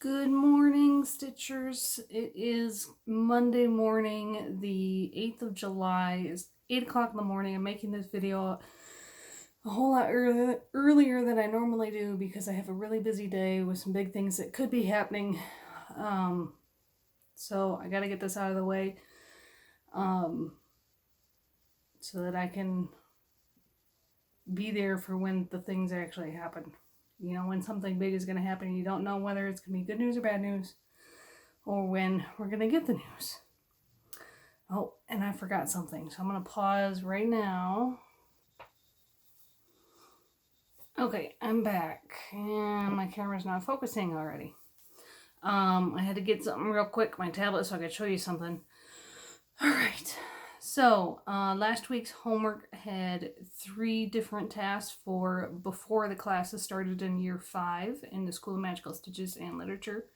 Good morning, Stitchers. It is Monday morning, the 8th of July. It's 8 o'clock in the morning. I'm making this video a whole lot earlier than I normally do because I have a really busy day with some big things that could be happening. So I got to get this out of the way so that I can be there for when the things actually happen. You know, when something big is going to happen, you don't know whether it's going to be good news or bad news, or when we're going to get the news. Oh, and I forgot something, so I'm going to pause right now. Okay, I'm back, and my camera's not focusing already. I had to get something real quick, my tablet, so I could show you something. All right. So, last week's homework had 3 different tasks for before the classes started in year 5 in the School of Magical Stitches and Literature.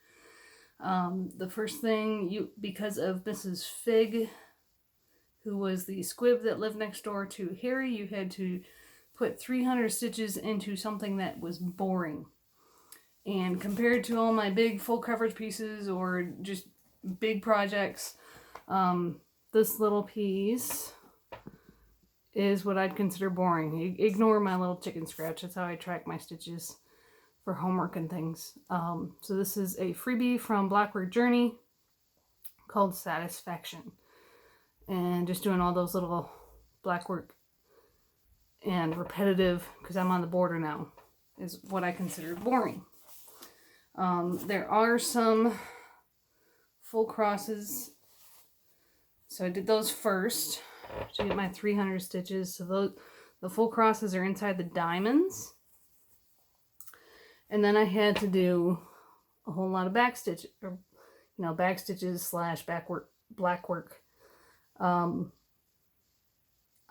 The first thing, because of Mrs. Fig, who was the squib that lived next door to Harry, you had to put 300 stitches into something that was boring. And compared to all my big full coverage pieces or just big projects, this little piece is what I'd consider boring. Ignore my little chicken scratch. That's how I track my stitches for homework and things. So this is a freebie from Blackwork Journey called Satisfaction. And just doing all those little blackwork and repetitive, because I'm on the border now, is what I consider boring. There are some full crosses, so I did those first to get my 300 stitches. So the full crosses are inside the diamonds, and then I had to do a whole lot of back stitch, or back stitches / black work. I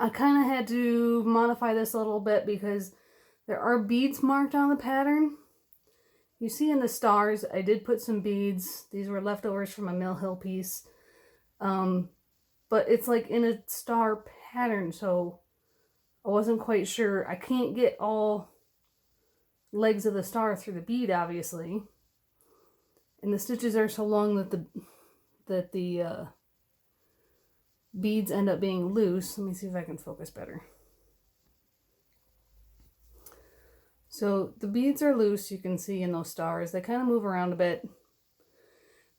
kind of had to modify this a little bit because there are beads marked on the pattern. You see in the stars, I did put some beads. These were leftovers from a Mill Hill piece. But it's like in a star pattern, so I wasn't quite sure. I can't get all legs of the star through the bead, obviously. And the stitches are so long that the beads end up being loose. Let me see if I can focus better. So the beads are loose, you can see in those stars. They kind of move around a bit.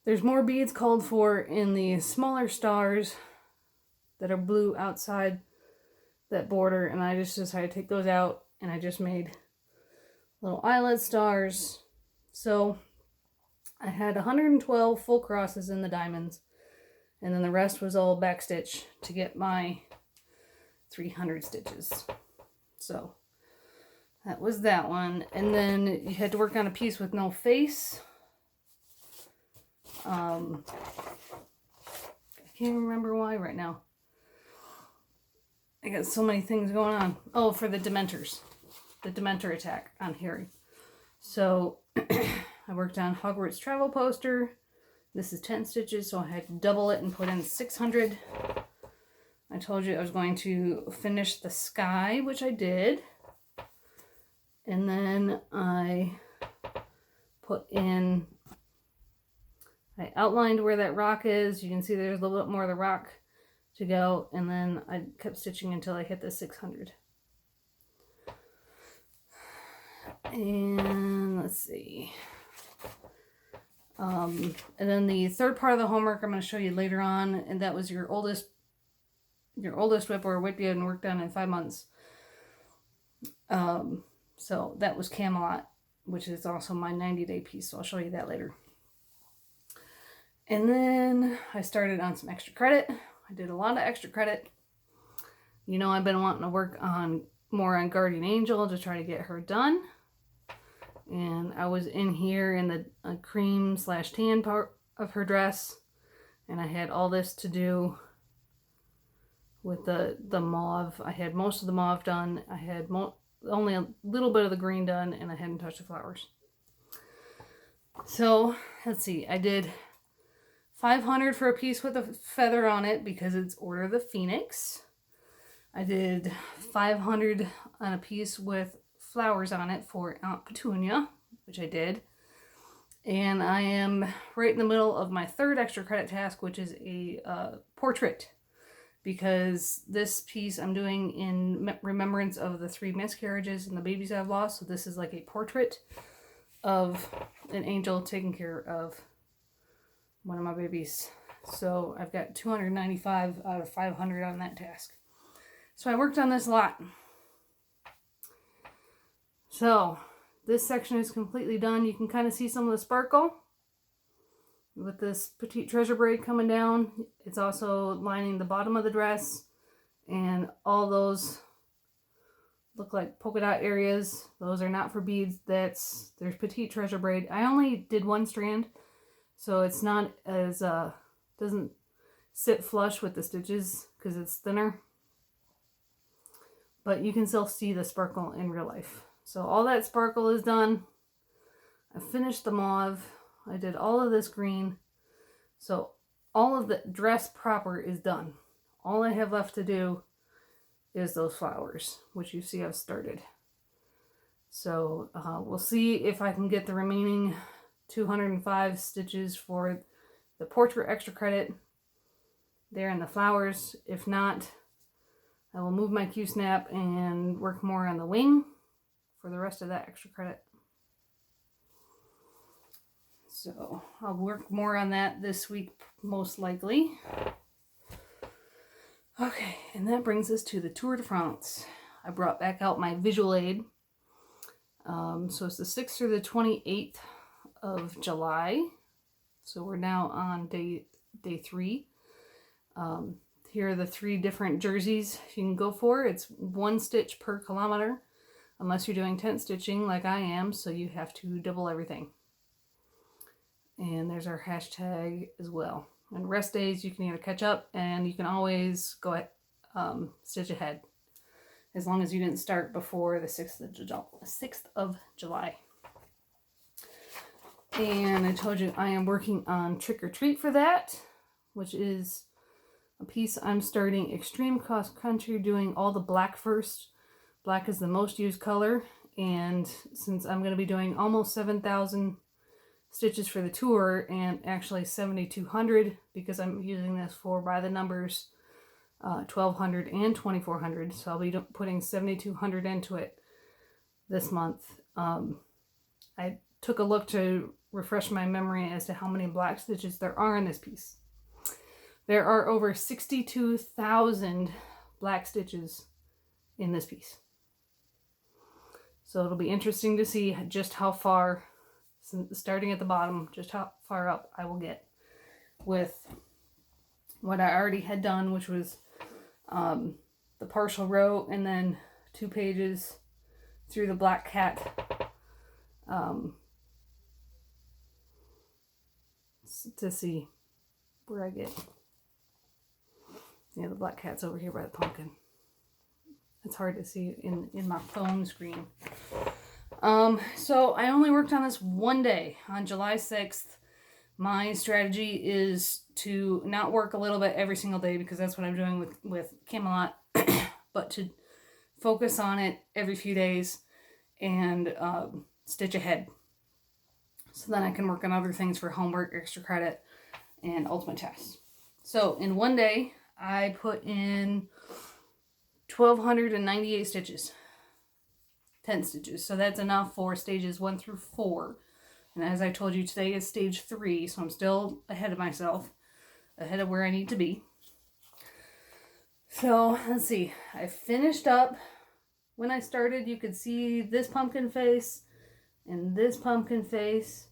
There's more beads called for in the smaller stars that are blue outside that border, and I just decided to take those out, and I just made little eyelet stars. So I had 112 full crosses in the diamonds, and then the rest was all backstitch to get my 300 stitches. So that was that one. And then you had to work on a piece with no face. I can't remember why right now. I got so many things going on. Oh, for the Dementors. The Dementor attack on Harry. So I worked on Hogwarts travel poster. This is 10 stitches, so I had to double it and put in 600. I told you I was going to finish the sky, which I did. And then I outlined where that rock is. You can see there's a little bit more of the rock to go, and then I kept stitching until I hit the 600. And let's see. And then the third part of the homework I'm going to show you later on, and that was your oldest whip, or whip you hadn't worked on in 5 months. So that was Camelot, which is also my 90-day piece, so I'll show you that later. And then I started on some extra credit. I did a lot of extra credit. I've been wanting to work more on Guardian Angel to try to get her done. And I was in here in the cream / tan part of her dress. And I had all this to do with the mauve. I had most of the mauve done. I had only a little bit of the green done, and I hadn't touched the flowers. So, let's see. I did 500 for a piece with a feather on it because it's Order of the Phoenix. I did 500 on a piece with flowers on it for Aunt Petunia, which I did. And I am right in the middle of my third extra credit task, which is a portrait. Because this piece I'm doing in remembrance of the 3 miscarriages and the babies I've lost. So this is like a portrait of an angel taking care of one of my babies. So I've got 295 out of 500 on that task. So I worked on this a lot. So this section is completely done. You can kind of see some of the sparkle with this petite treasure braid coming down. It's also lining the bottom of the dress, and all those look like polka dot areas. Those are not for beads. There's petite treasure braid. I only did 1 strand, so it's not as doesn't sit flush with the stitches because it's thinner, but you can still see the sparkle in real life. So all that sparkle is done. I finished the mauve. I did all of this green. So all of the dress proper is done. All I have left to do is those flowers, which you see I've started. So we'll see if I can get the remaining 205 stitches for the portrait extra credit there in the flowers. If not, I will move my Q-snap and work more on the wing for the rest of that extra credit. So I'll work more on that this week, most likely. Okay, and that brings us to the Tour de France. I brought back out my visual aid. So it's the 6th through the 28th of July. So we're now on day 3. Here are the 3 different jerseys you can go for. It's 1 stitch per kilometer, unless you're doing tent stitching like I am, so you have to double everything. And there's our hashtag as well. And rest days, you can either catch up, and you can always go ahead, stitch ahead, as long as you didn't start before the 6th of July. And I told you I am working on Trick or Treat for that, which is a piece I'm starting extreme cross country, doing all the black first. Black is the most used color, and since I'm going to be doing almost 7,000 stitches for the tour, and actually 7,200 because I'm using this for by the numbers 1,200 and 2,400, so I'll be putting 7,200 into it this month. I took a look to refresh my memory as to how many black stitches there are in this piece. There are over 62,000 black stitches in this piece. So it'll be interesting to see just how far, starting at the bottom, just how far up I will get with what I already had done, which was the partial row and then 2 pages through the black cat to see where I get. Yeah, the black cat's over here by the pumpkin. It's hard to see in my phone screen. So I only worked on this 1 day, on July 6th. My strategy is to not work a little bit every single day, because that's what I'm doing with Camelot, but to focus on it every few days and stitch ahead. So then I can work on other things for homework, extra credit, and ultimate tests. So in 1 day, I put in 1,298 stitches. 10 stitches. So that's enough for stages 1 through 4. And as I told you, today is stage 3, so I'm still ahead of myself, ahead of where I need to be. So let's see. I finished up. When I started, you could see this pumpkin face and this pumpkin face.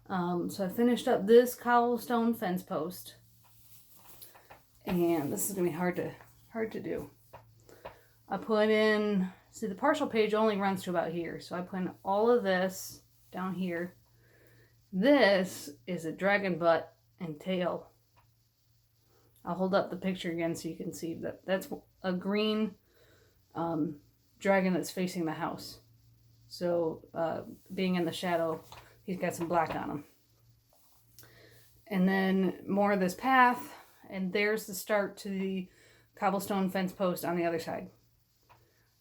So I finished up this cobblestone fence post. And this is going to be hard to do. I put in, see, the partial page only runs to about here. So I put in all of this down here. This is a dragon butt and tail. I'll hold up the picture again so you can see that that's a green dragon that's facing the house. So being in the shadow, he's got some black on him. And then more of this path, and there's the start to the cobblestone fence post on the other side.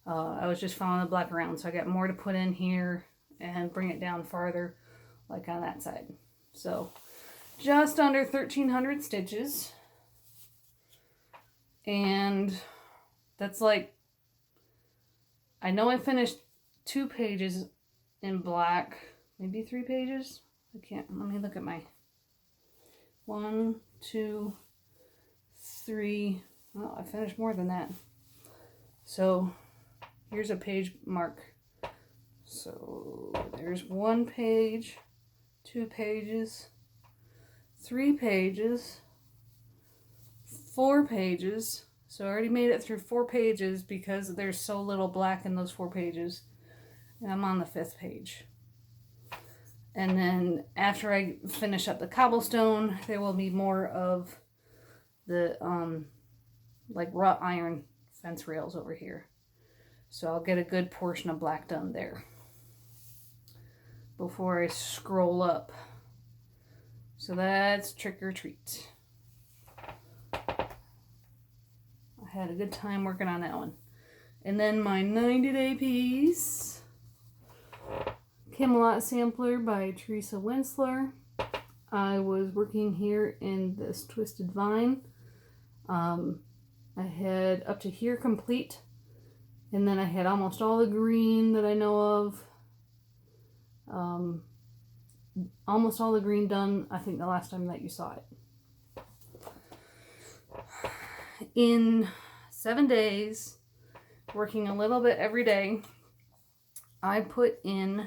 I was just following the black around, so I got more to put in here and bring it down farther. like on that side. So just under 1,300 stitches. And that's like, I know I finished 2 pages in black, maybe 3 pages. I can't, let me look at my 1, 2, 3. Well, I finished more than that. So here's a page mark. So there's 1 page, 2 pages, 3 pages, 4 pages. So I already made it through 4 pages because there's so little black in those 4 pages. And I'm on the 5th page. And then after I finish up the cobblestone, there will be more of the like wrought iron fence rails over here. So I'll get a good portion of black done there before I scroll up. So that's trick or treat. I had a good time working on that one. And then my 90-day piece, Camelot Sampler by Teresa Winsler. I was working here in this Twisted Vine. I had up to here complete, and then I had almost all the green that I know of. Almost all the green done, I think, the last time that you saw it. In 7 days, working a little bit every day, I put in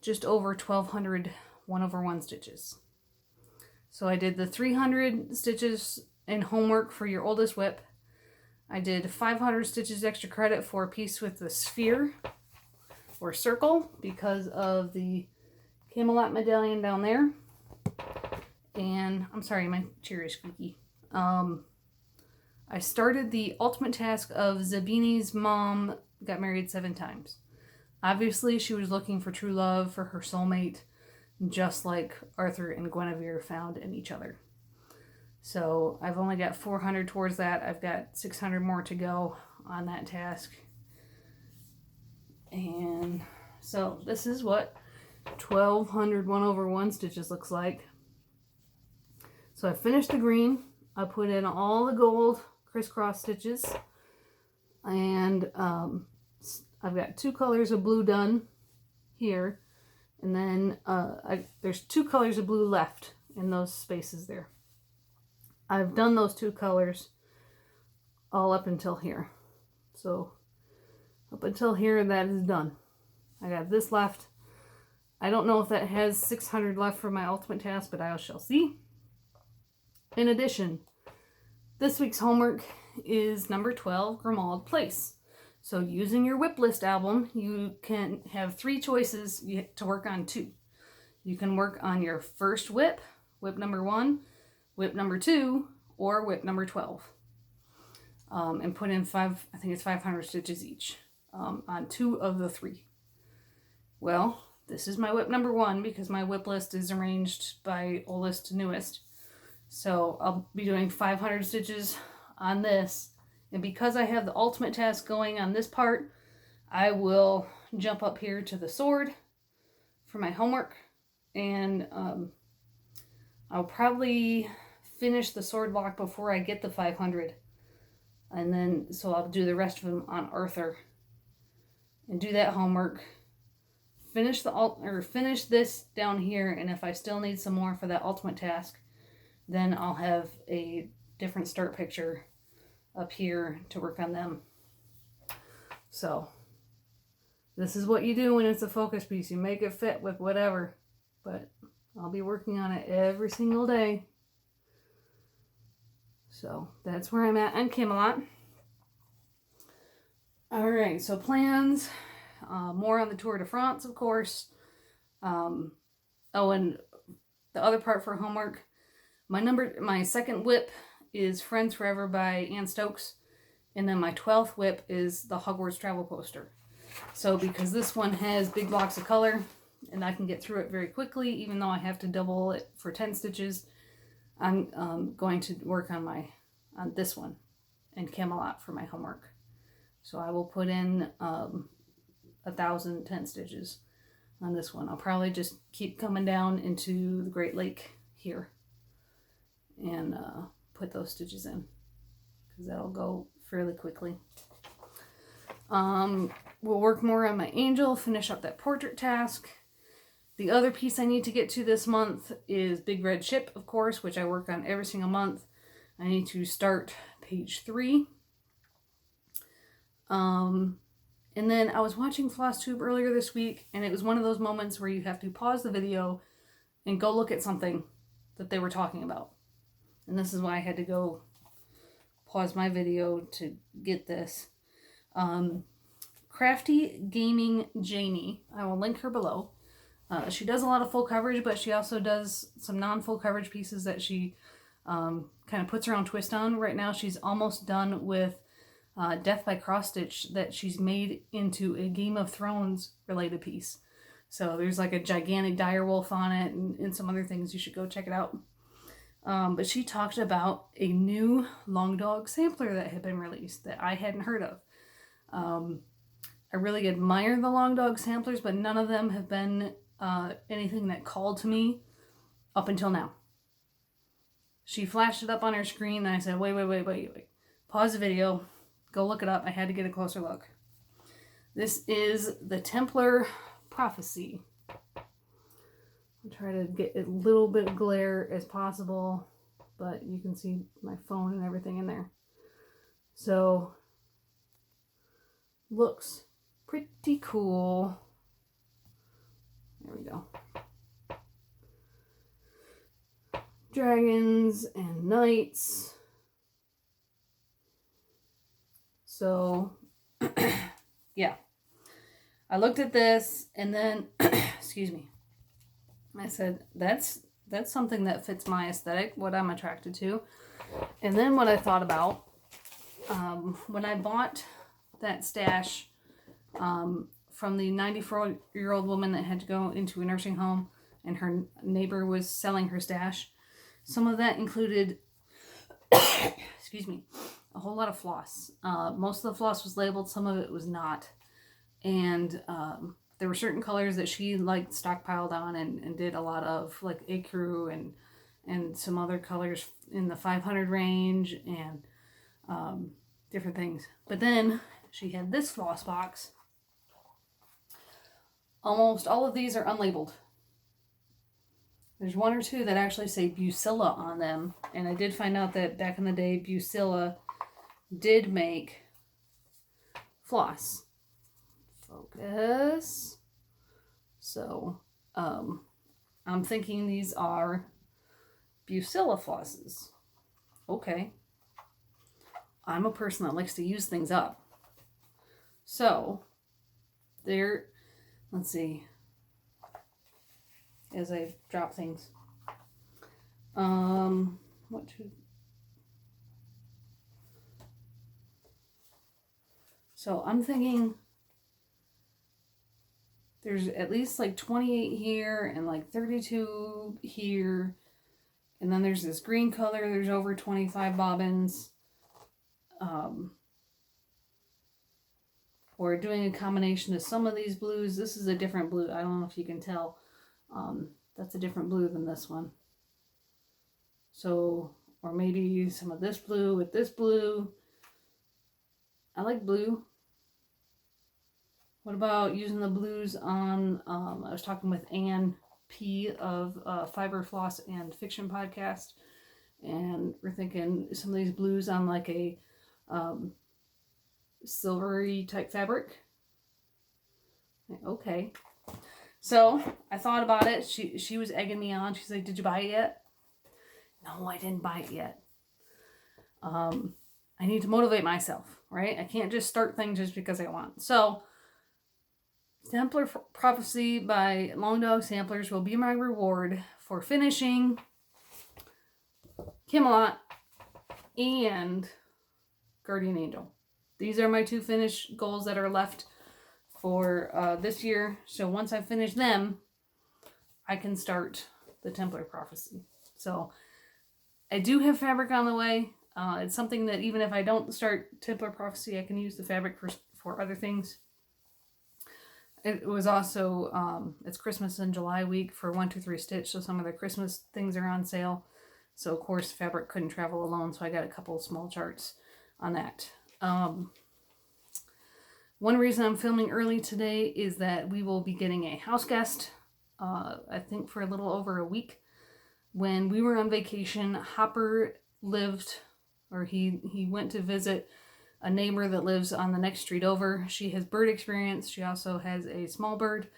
just over 1,200 1/1 stitches. So I did the 300 stitches in homework for your oldest whip. I did 500 stitches extra credit for a piece with the sphere or circle because of the Camelot medallion down there. And I'm sorry, my chair is squeaky. I started the ultimate task of Zabini's mom got married 7 times. Obviously, she was looking for true love for her soulmate, just like Arthur and Guinevere found in each other. So I've only got 400 towards that. I've got 600 more to go on that task. And so this is what 1,200 1/1 stitches looks like. So I finished the green. I put in all the gold crisscross stitches. And I've got 2 colors of blue done here. And then there's 2 colors of blue left in those spaces there. I've done those 2 colors all up until here. So up until here, that is done. I got this left. I don't know if that has 600 left for my ultimate task, but I shall see. In addition, this week's homework is number 12, Grimald Place. So using your whip list album, you can have 3 choices to work on 2. You can work on your first whip, whip number 1, whip number 2, or whip number 12. And put in 500 stitches each on 2 of the 3. Well, this is my whip number 1 because my whip list is arranged by oldest to newest. So I'll be doing 500 stitches on this. And because I have the ultimate task going on this part, I will jump up here to the sword for my homework. And I'll probably finish the sword block before I get the 500. And then, so I'll do the rest of them on Arthur. And do that homework. Finish this down here. And if I still need some more for that ultimate task, then I'll have a different start picture up here to work on them. So this is what you do when it's a focus piece. You make it fit with whatever. But I'll be working on it every single day. So that's where I'm at on Camelot. Alright, so plans. More on the Tour de France, of course. Oh, and the other part for homework. My second whip is Friends Forever by Ann Stokes. And then my 12th whip is the Hogwarts Travel Poster. So because this one has big blocks of color, and I can get through it very quickly, even though I have to double it for 10 stitches, I'm going to work on this one and Camelot for my homework. So I will put in 1,010 stitches on this one. I'll probably just keep coming down into the Great Lake here and put those stitches in, because that'll go fairly quickly. We'll work more on my angel, finish up that portrait task. The other piece I need to get to this month is Big Red Ship, of course, which I work on every single month. I need to start page 3. And then I was watching Flosstube earlier this week, and it was one of those moments where you have to pause the video and go look at something that they were talking about. And this is why I had to go pause my video to get this. Crafty Gaming Janie, I will link her below. She does a lot of full coverage, but she also does some non-full coverage pieces that she kind of puts her own twist on. Right now she's almost done with Death by Cross Stitch that she's made into a Game of Thrones related piece. So there's like a gigantic direwolf on it and some other things. You should go check it out. But she talked about a new Long Dog sampler that had been released that I hadn't heard of. I really admire the Long Dog samplers, but none of them have been anything that called to me up until now. She flashed it up on her screen and I said, wait. Pause the video. Go look it up. I had to get a closer look. This is the Templar Prophecy. I'll try to get a little bit of glare as possible, but you can see my phone and everything in there. So, looks pretty cool. There we go. Dragons and knights. So, yeah. I looked at this and then, excuse me, I said, that's something that fits my aesthetic, what I'm attracted to. And then what I thought about, when I bought that stash from the 94-year-old woman that had to go into a nursing home and her neighbor was selling her stash, some of that included, excuse me, a whole lot of floss. Most of the floss was labeled, some of it was not. And there were certain colors that she like stockpiled on and did a lot of, like ecru and some other colors in the 500 range and different things. But then she had this floss box. Almost all of these are unlabeled. There's one or two that actually say Bucilla on them. And I did find out that back in the day, Bucilla did make floss. Focus. So, I'm thinking these are Bucilla flosses. Okay. I'm a person that likes to use things up. So, there, let's see, as I drop things. What should... So I'm thinking there's at least like 28 here and like 32 here. And then there's this green color. There's over 25 bobbins. We're doing a combination of some of these blues. This is a different blue. I don't know if you can tell. That's a different blue than this one. So, or maybe some of this blue with this blue. I like blue. What about using the blues on, I was talking with Ann P. of Fiber Floss and Fiction Podcast, and we're thinking some of these blues on like a silvery type fabric. Okay. So I thought about it. She was egging me on. She's like, did you buy it yet? No, I didn't buy it yet. I need to motivate myself, right? I can't just start things just because I want. So Templar Prophecy by Long Dog Samplers will be my reward for finishing Camelot and Guardian Angel. These are my two finish goals that are left for this year. So once I finish them, I can start the Templar Prophecy. So I do have fabric on the way. It's something that even if I don't start Templar Prophecy, I can use the fabric for other things. it was also, it's Christmas in July week for 123 Stitch, so some of their Christmas things are on sale. So, of course, fabric couldn't travel alone, so I got a couple of small charts on that. One reason I'm filming early today is that we will be getting a house guest, I think for a little over a week. When we were on vacation, Hopper lived, or he went to visit a neighbor that lives on the next street over. She has bird experience. She also has a small bird.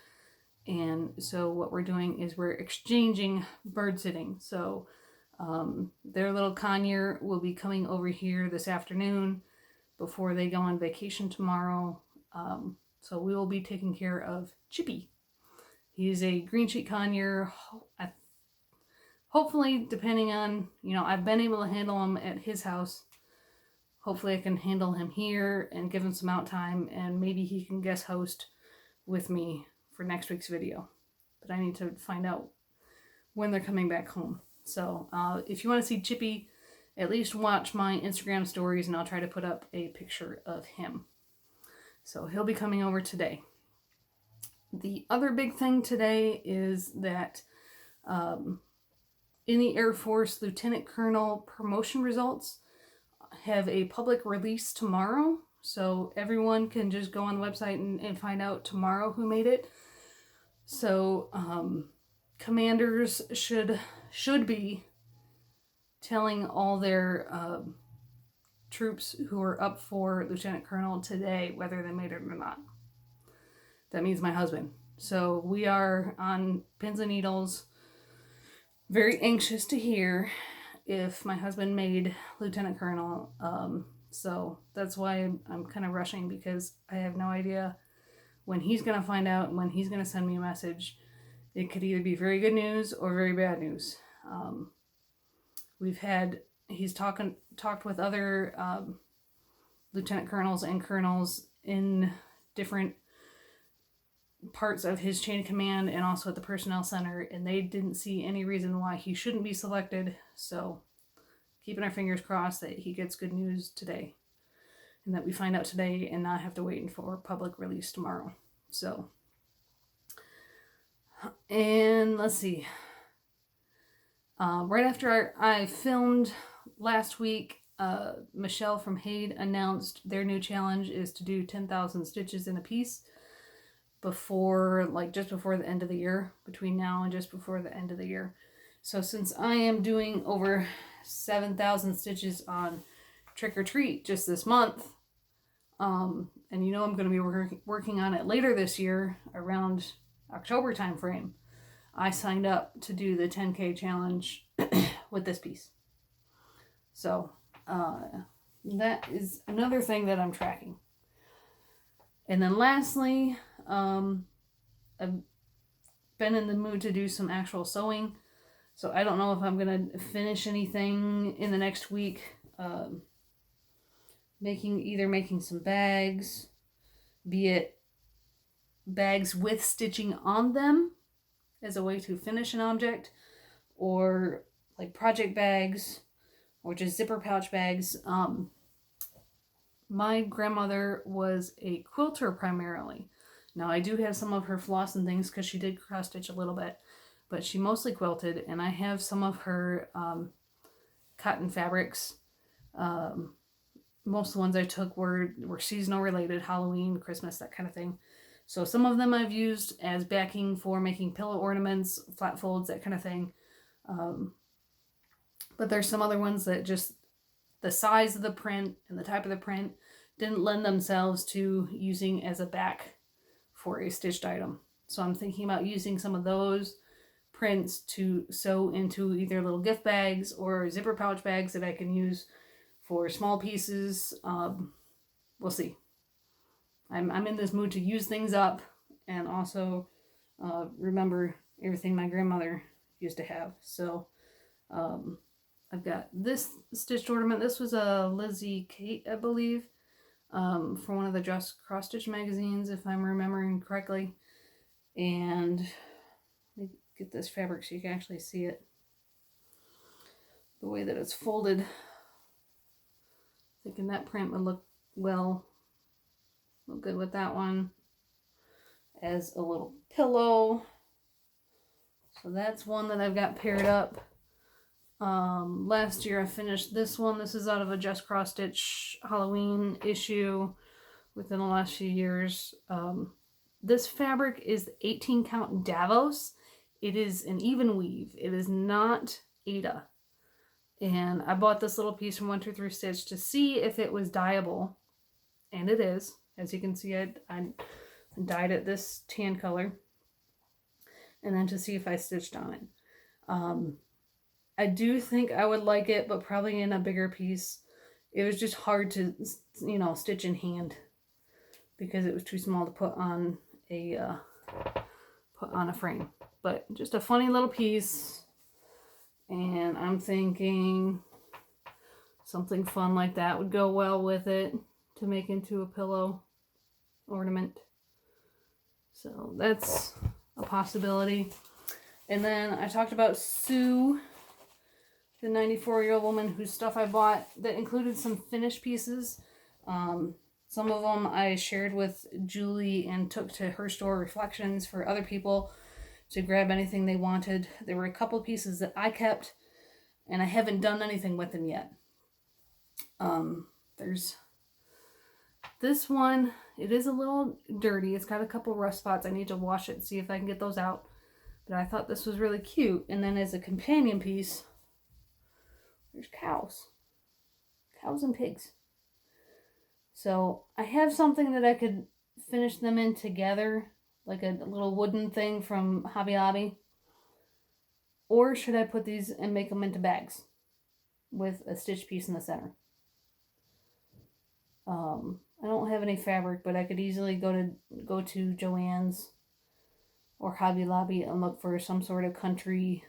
And so what we're doing is we're exchanging bird sitting. So their little conure will be coming over here this afternoon before they go on vacation tomorrow. So we will be taking care of Chippy. He's a green sheet conure. Hopefully, depending on, I've been able to handle him at his house. Hopefully I can handle him here and give him some out time, and maybe he can guest host with me for next week's video. But I need to find out when they're coming back home. So if you want to see Chippy, at least watch my Instagram stories and I'll try to put up a picture of him. So he'll be coming over today. The other big thing today is that in the Air Force, Lieutenant Colonel promotion results have a public release tomorrow. So everyone can just go on the website and find out tomorrow who made it. So commanders should be telling all their troops who are up for Lieutenant Colonel today whether they made it or not. That means my husband. So we are on pins and needles, very anxious to hear if my husband made Lieutenant Colonel. So that's why I'm kind of rushing, because I have no idea when he's going to find out and when he's going to send me a message. It could either be very good news or very bad news. He's talked with other lieutenant colonels and colonels in different parts of his chain of command and also at the personnel center, and they didn't see any reason why he shouldn't be selected. So keeping our fingers crossed that he gets good news today and that we find out today and not have to wait for public release tomorrow. So, and let's see, right after I filmed last week, Michelle from Haid announced their new challenge is to do 10,000 stitches in a piece just before the end of the year, between now and just before the end of the year. So since I am doing over 7,000 stitches on Trick or Treat just this month, and I'm going to be working on it later this year around October time frame, I signed up to do the 10K challenge with this piece. So that is another thing that I'm tracking. And then lastly, I've been in the mood to do some actual sewing. So I don't know if I'm going to finish anything in the next week. Making some bags, be it bags with stitching on them as a way to finish an object, or like project bags, or just zipper pouch bags. My grandmother was a quilter primarily. Now I do have some of her floss and things because she did cross stitch a little bit, but she mostly quilted, and I have some of her cotton fabrics. Most of the ones I took were seasonal related, Halloween, Christmas, that kind of thing. So some of them I've used as backing for making pillow ornaments, flat folds, that kind of thing. But there's some other ones that just the size of the print and the type of the print didn't lend themselves to using as a back for a stitched item. So I'm thinking about using some of those prints to sew into either little gift bags or zipper pouch bags that I can use for small pieces. We'll see. I'm in this mood to use things up and also remember everything my grandmother used to have. So I've got this stitched ornament. This was a Lizzie Kate, I believe, for one of the Just Cross Stitch magazines, if I'm remembering correctly. And let me get this fabric so you can actually see it. The way that it's folded. Thinking that print would look good with that one. as a little pillow. So that's one that I've got paired up. Last year I finished this one. This is out of a Just Cross Stitch Halloween issue within the last few years. This fabric is 18 count Davos. It is an even weave. It is not Aida. And I bought this little piece from 123 Stitch to see if it was dyeable. And it is. As you can see, I dyed it this tan color. And then to see if I stitched on it. I do think I would like it, but probably in a bigger piece. It was just hard to, you know, stitch in hand because it was too small to put on a frame. But just a funny little piece, and I'm thinking something fun like that would go well with it to make into a pillow ornament. So that's a possibility. And then I talked about Sue, the 94-year-old woman whose stuff I bought that included some finished pieces. Some of them I shared with Julie and took to her store Reflections for other people to grab anything they wanted. There were a couple pieces that I kept, and I haven't done anything with them yet. There's this one. It is a little dirty. It's got a couple rust spots. I need to wash it and see if I can get those out. But I thought this was really cute. And then as a companion piece, there's cows. Cows and pigs. So I have something that I could finish them in together, like a little wooden thing from Hobby Lobby. Or should I put these and make them into bags with a stitch piece in the center? I don't have any fabric, but I could easily go to Joann's or Hobby Lobby and look for some sort of country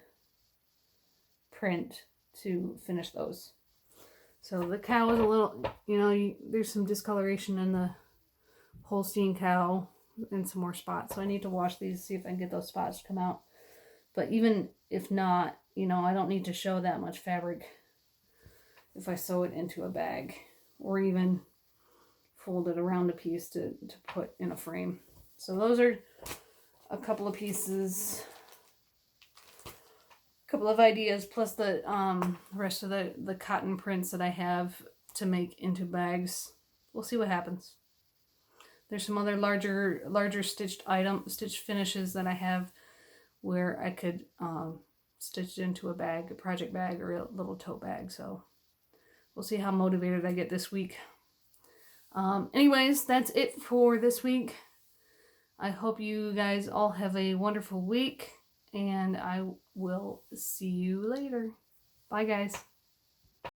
print to finish those. So the cow is a little, you know, there's some discoloration in the Holstein cow and some more spots. So I need to wash these, see if I can get those spots to come out. But even if not, you know, I don't need to show that much fabric if I sew it into a bag or even fold it around a piece to put in a frame. So those are a couple of pieces, a couple of ideas, plus the rest of the cotton prints that I have to make into bags. We'll see what happens. There's some other larger stitch finishes that I have where I could stitch it into a bag, a project bag or a little tote bag. So we'll see how motivated I get this week. Anyways, that's it for this week. I hope you guys all have a wonderful week, and I will see you later. Bye, guys.